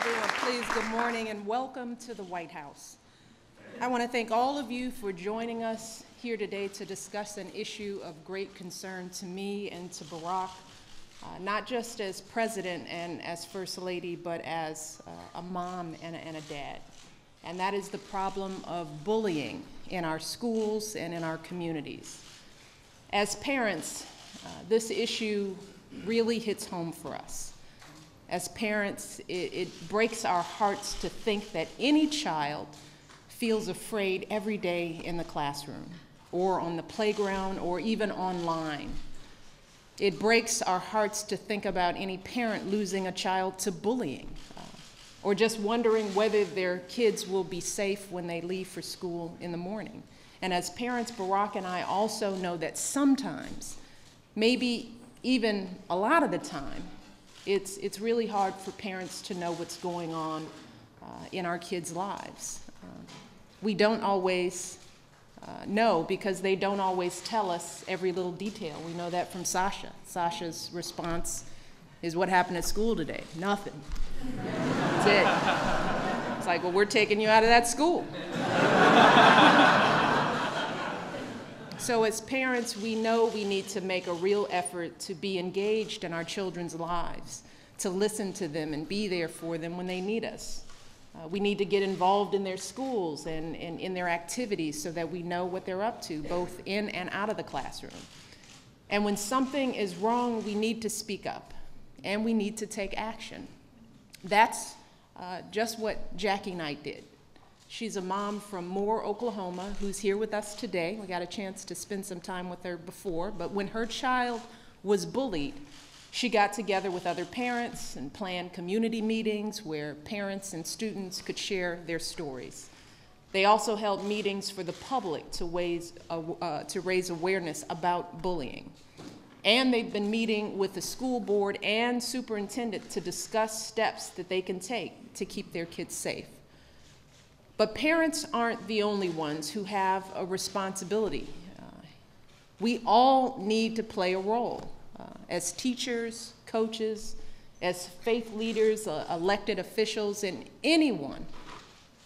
Everyone, please, good morning and welcome to the White House. I want to thank all of you for joining us here today to discuss an issue of great concern to me and to Barack, not just as president and as first lady, but as a mom and a dad. And that is the problem of bullying in our schools and in our communities. As parents, this issue really hits home for us. As parents, it breaks our hearts to think that any child feels afraid every day in the classroom or on the playground or even online. It breaks our hearts to think about any parent losing a child to bullying or just wondering whether their kids will be safe when they leave for school in the morning. And as parents, Barack and I also know that sometimes, maybe even a lot of the time, it's really hard for parents to know what's going on in our kids' lives. We don't always know because they don't always tell us every little detail. We know that from Sasha. Sasha's response is, "What happened at school today?" "Nothing." That's it. It's like, well, we're taking you out of that school. So as parents, we know we need to make a real effort to be engaged in our children's lives, to listen to them and be there for them when they need us. We need to get involved in their schools and in their activities so that we know what they're up to, both in and out of the classroom. And when something is wrong, we need to speak up, and we need to take action. That's just what Jackie Knight did. She's a mom from Moore, Oklahoma, who's here with us today. We got a chance to spend some time with her before, but when her child was bullied, she got together with other parents and planned community meetings where parents and students could share their stories. They also held meetings for the public to raise awareness about bullying. And they've been meeting with the school board and superintendent to discuss steps that they can take to keep their kids safe. But parents aren't the only ones who have a responsibility. We all need to play a role as teachers, coaches, as faith leaders, elected officials, and anyone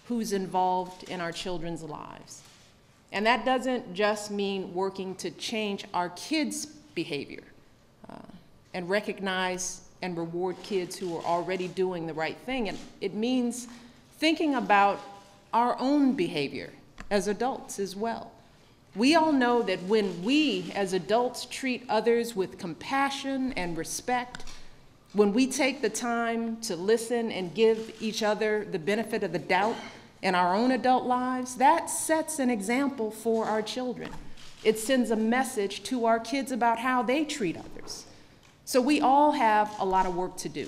who's involved in our children's lives. And that doesn't just mean working to change our kids' behavior and recognize and reward kids who are already doing the right thing. And it means thinking about our own behavior as adults as well. We all know that when we as adults treat others with compassion and respect, when we take the time to listen and give each other the benefit of the doubt in our own adult lives, that sets an example for our children. It sends a message to our kids about how they treat others. So we all have a lot of work to do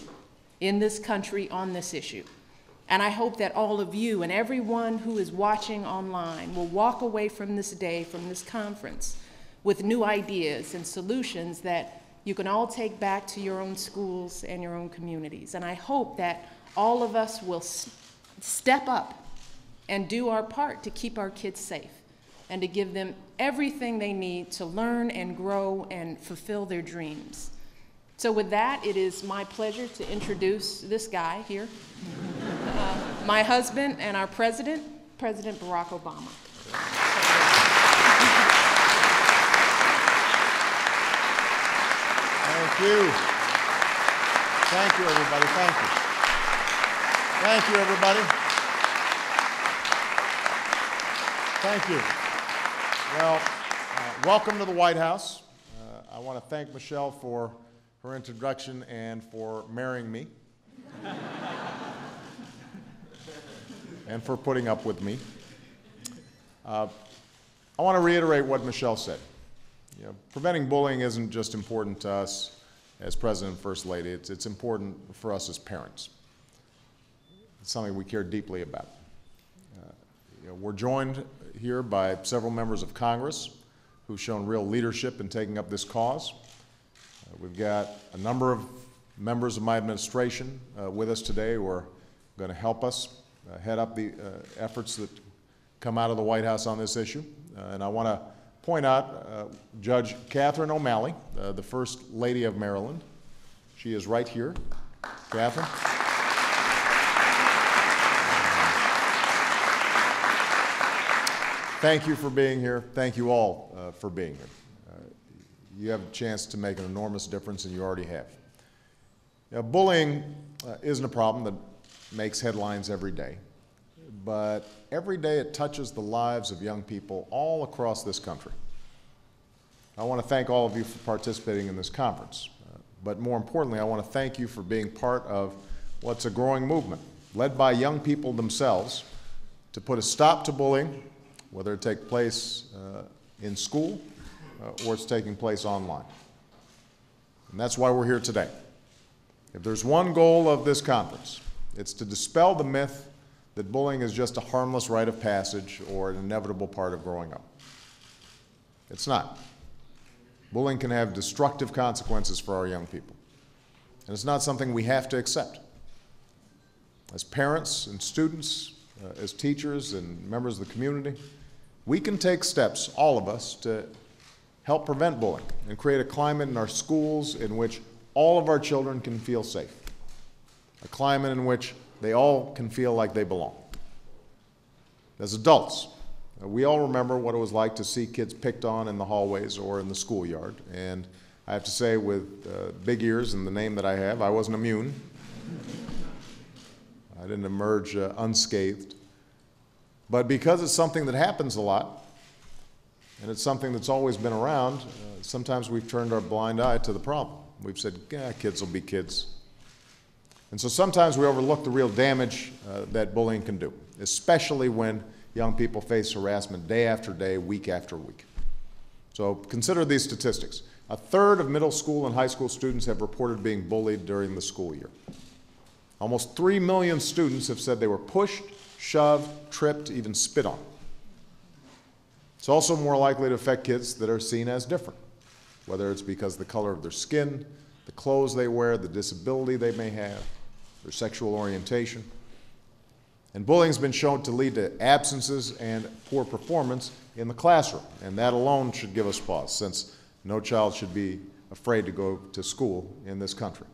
in this country on this issue. And I hope that all of you and everyone who is watching online will walk away from this day, from this conference, with new ideas and solutions that you can all take back to your own schools and your own communities. And I hope that all of us will step up and do our part to keep our kids safe and to give them everything they need to learn and grow and fulfill their dreams. So with that, it is my pleasure to introduce this guy here, my husband and our president, President Barack Obama. Thank you. Thank you, everybody. Thank you. Thank you, everybody. Thank you. Well, welcome to the White House. I want to thank Michelle for her introduction and for marrying me and for putting up with me. I want to reiterate what Michelle said. Preventing bullying isn't just important to us as President and First Lady, it's important for us as parents. It's something we care deeply about. We're joined here by several members of Congress who've shown real leadership in taking up this cause. We've got a number of members of my administration with us today who are going to help us head up the efforts that come out of the White House on this issue. And I want to point out Judge Catherine O'Malley, the First Lady of Maryland. She is right here. Catherine. thank you for being here. Thank you all for being here. You have a chance to make an enormous difference, and you already have. Bullying isn't a problem that makes headlines every day, but every day it touches the lives of young people all across this country. I want to thank all of you for participating in this conference, but more importantly, I want to thank you for being part of what's a growing movement, led by young people themselves, to put a stop to bullying, whether it takes place in school or it's taking place online. And that's why we're here today. If there's one goal of this conference, it's to dispel the myth that bullying is just a harmless rite of passage or an inevitable part of growing up. It's not. Bullying can have destructive consequences for our young people. And it's not something we have to accept. As parents and students, as teachers and members of the community, we can take steps, all of us, to help prevent bullying and create a climate in our schools in which all of our children can feel safe, a climate in which they all can feel like they belong. As adults, we all remember what it was like to see kids picked on in the hallways or in the schoolyard, and I have to say, with big ears and the name that I have, I wasn't immune. I didn't emerge unscathed. But because it's something that happens a lot, and it's something that's always been around, sometimes we've turned our blind eye to the problem. We've said, yeah, kids will be kids. And so sometimes we overlook the real damage that bullying can do, especially when young people face harassment day after day, week after week. So consider these statistics. A third of middle school and high school students have reported being bullied during the school year. Almost 3 million students have said they were pushed, shoved, tripped, even spit on. It's also more likely to affect kids that are seen as different, whether it's because of the color of their skin, the clothes they wear, the disability they may have, their sexual orientation. And bullying's been shown to lead to absences and poor performance in the classroom, and that alone should give us pause, since no child should be afraid to go to school in this country.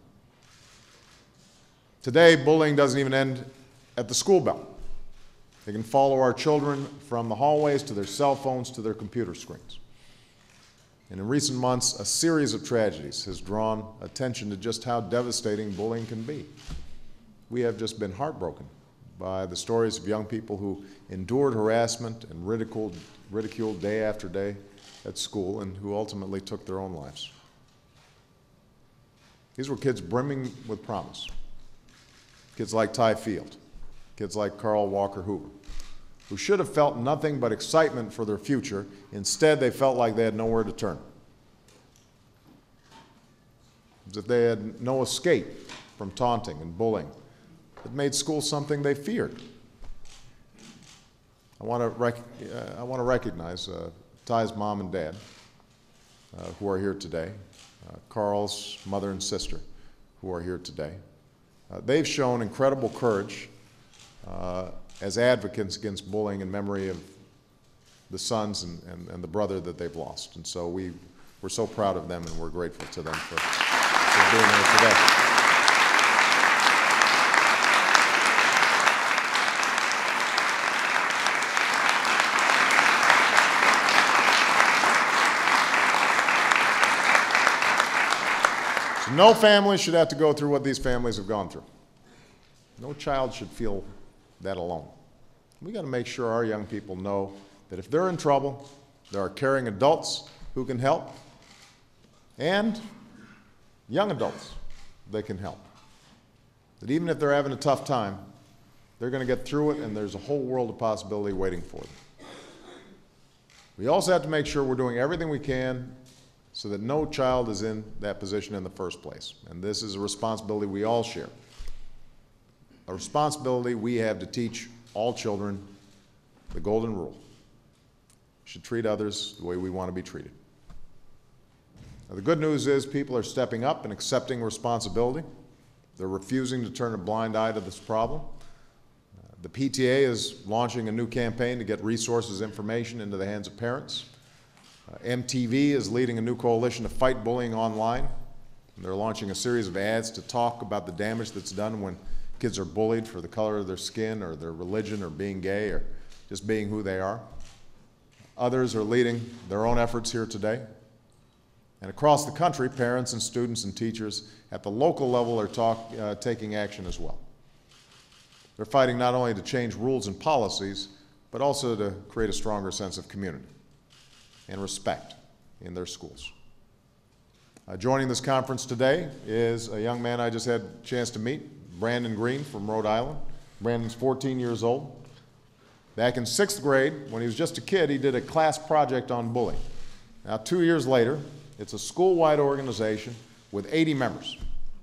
Today, bullying doesn't even end at the school bell. They can follow our children from the hallways to their cell phones to their computer screens. And in recent months, a series of tragedies has drawn attention to just how devastating bullying can be. We have just been heartbroken by the stories of young people who endured harassment and ridiculed day after day at school and who ultimately took their own lives. These were kids brimming with promise. Kids like Ty Field, kids like Carl Walker Hoover, who should have felt nothing but excitement for their future. Instead, they felt like they had nowhere to turn, as if they had no escape from taunting and bullying that made school something they feared. I want to recognize Ty's mom and dad who are here today, Carl's mother and sister who are here today. They've shown incredible courage as advocates against bullying in memory of the sons and the brother that they've lost. And so we're so proud of them, and we're grateful to them for being here today. No family should have to go through what these families have gone through. No child should feel that alone. We got to make sure our young people know that if they're in trouble, there are caring adults who can help, and young adults that can help. That even if they're having a tough time, they're going to get through it, and there's a whole world of possibility waiting for them. We also have to make sure we're doing everything we can so that no child is in that position in the first place. And this is a responsibility we all share. A responsibility we have to teach all children the golden rule. We should treat others the way we want to be treated. Now, the good news is people are stepping up and accepting responsibility. They're refusing to turn a blind eye to this problem. The PTA is launching a new campaign to get resources, information into the hands of parents. MTV is leading a new coalition to fight bullying online. They're launching a series of ads to talk about the damage that's done when kids are bullied for the color of their skin or their religion or being gay or just being who they are. Others are leading their own efforts here today. And across the country, parents and students and teachers at the local level are taking action as well. They're fighting not only to change rules and policies, but also to create a stronger sense of community and respect in their schools. Joining this conference today is a young man I just had a chance to meet, Brandon Green from Rhode Island. Brandon's 14 years old. Back in 6th grade, when he was just a kid, he did a class project on bullying. Now, 2 years later, it's a school-wide organization with 80 members.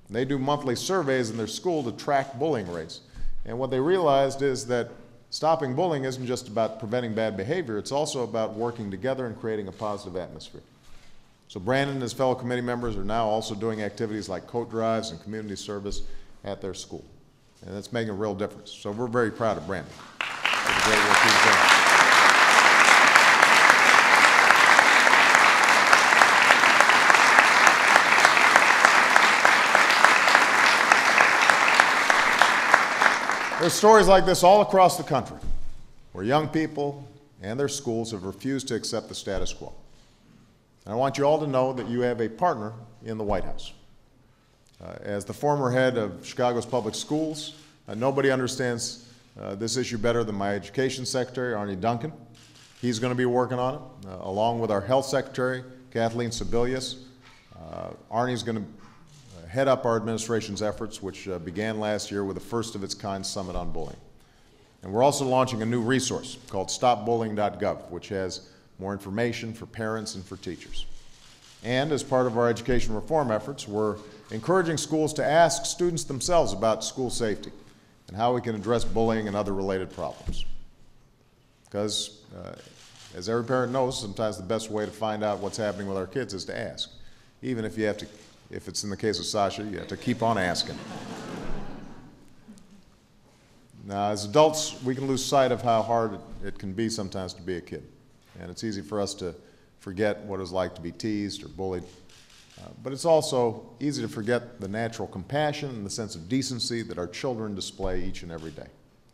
They do monthly surveys in their school to track bullying rates. And what they realized is that stopping bullying isn't just about preventing bad behavior, it's also about working together and creating a positive atmosphere. So Brandon and his fellow committee members are now also doing activities like coat drives and community service at their school. And that's making a real difference. So we're very proud of Brandon for the great work he's doing. There's stories like this all across the country where young people and their schools have refused to accept the status quo. And I want you all to know that you have a partner in the White House. As the former head of Chicago's public schools, nobody understands this issue better than my education secretary, Arne Duncan. He's going to be working on it, along with our health secretary, Kathleen Sebelius. Arne's going to head up our administration's efforts, which began last year with a first-of-its-kind summit on bullying. And we're also launching a new resource called stopbullying.gov, which has more information for parents and for teachers. And as part of our education reform efforts, we're encouraging schools to ask students themselves about school safety and how we can address bullying and other related problems. Because, as every parent knows, sometimes the best way to find out what's happening with our kids is to ask. Even if you have to, if it's in the case of Sasha, you have to keep on asking. Now, as adults, we can lose sight of how hard it can be sometimes to be a kid. And it's easy for us to forget what it was like to be teased or bullied. But it's also easy to forget the natural compassion and the sense of decency that our children display each and every day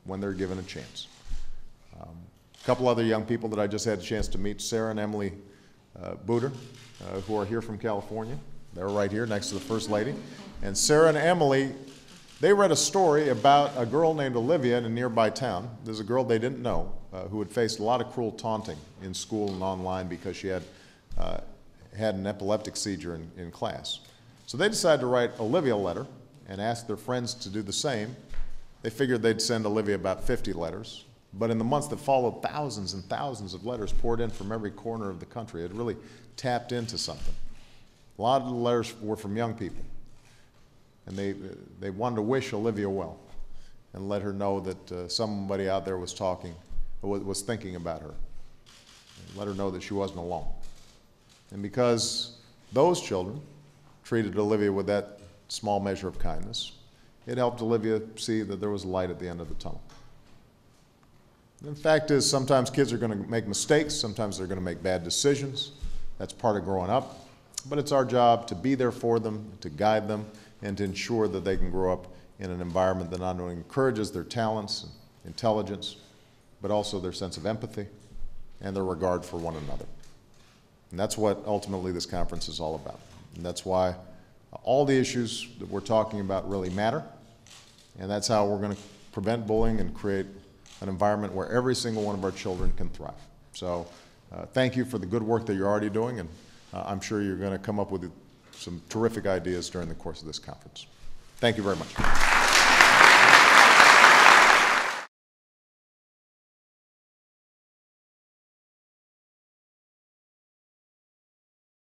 when they're given a chance. A couple other young people that I just had a chance to meet, Sarah and Emily Booter, who are here from California. They're right here next to the First Lady. And Sarah and Emily, they read a story about a girl named Olivia in a nearby town. There's a girl they didn't know who had faced a lot of cruel taunting in school and online because she had an epileptic seizure in class. So they decided to write Olivia a letter and ask their friends to do the same. They figured they'd send Olivia about 50 letters. But in the months that followed, thousands and thousands of letters poured in from every corner of the country. It really tapped into something. A lot of the letters were from young people. And they wanted to wish Olivia well and let her know that somebody out there was thinking about her. And let her know that she wasn't alone. And because those children treated Olivia with that small measure of kindness, it helped Olivia see that there was light at the end of the tunnel. And the fact is, sometimes kids are going to make mistakes, sometimes they're going to make bad decisions. That's part of growing up. But it's our job to be there for them, to guide them, and to ensure that they can grow up in an environment that not only encourages their talents and intelligence, but also their sense of empathy and their regard for one another. And that's what ultimately this conference is all about. And that's why all the issues that we're talking about really matter. And that's how we're going to prevent bullying and create an environment where every single one of our children can thrive. So thank you for the good work that you're already doing, and I'm sure you're going to come up with some terrific ideas during the course of this conference. Thank you very much.